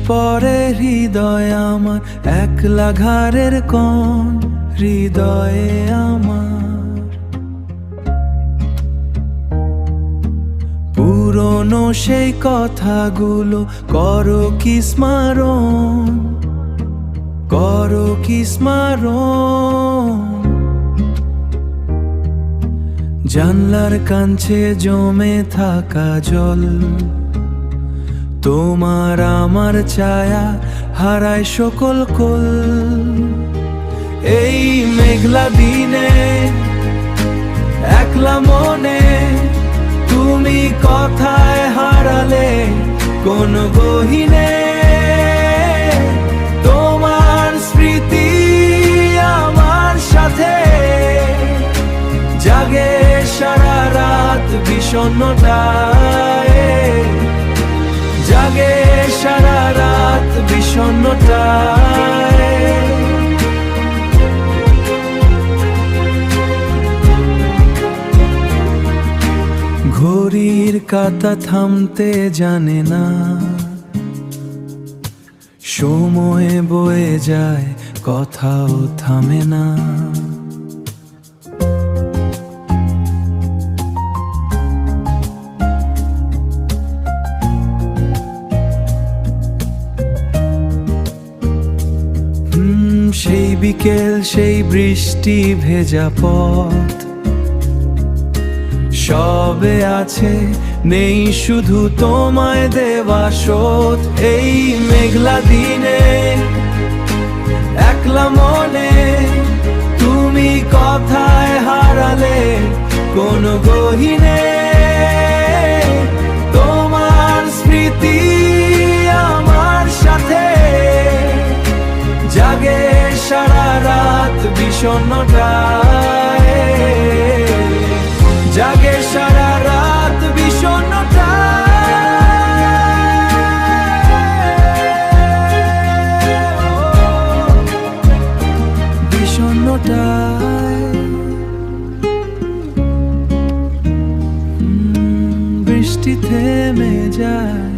পরে হৃদয় আমার, একলা ঘাড়ের কোণ হৃদয়ে আমার। পুরনো সেই কথাগুলো করো কি স্মরণ, করো কি স্মরণ। জানলার কাছে জমে থাকা জল, তোমার আমার ছায়া হারায় সকল কোল। এই মেঘলা দিনে একলা মনে তুমি কথায় হারালে কোন গহীনে। তোমার স্মৃতি আমার সাথে জাগে সারা রাত বিষণ্ণতায়, জাগে সারা রাত বিষণ্ণতায়। ঘড়ির কাঁটা থামতে জানে না, সময় বয়ে যায় কথাও থামে না। সেই বিকেল, সেই বৃষ্টি ভেজা পথ, সবে আছে নেই শুধু তোমায় দেওয়া শোধ। এই মেঘলা দিনে একলা মনে তুমি কথায় হারালে কোন গহীনে। তোমার স্মৃতি আমার সাথে জাগে সারা রাত বিষণ্ণতায়, জাগে সারা রাত বিষণ্ণতায়, বিষণ্ণতায়। বৃষ্টি থেমে যায়,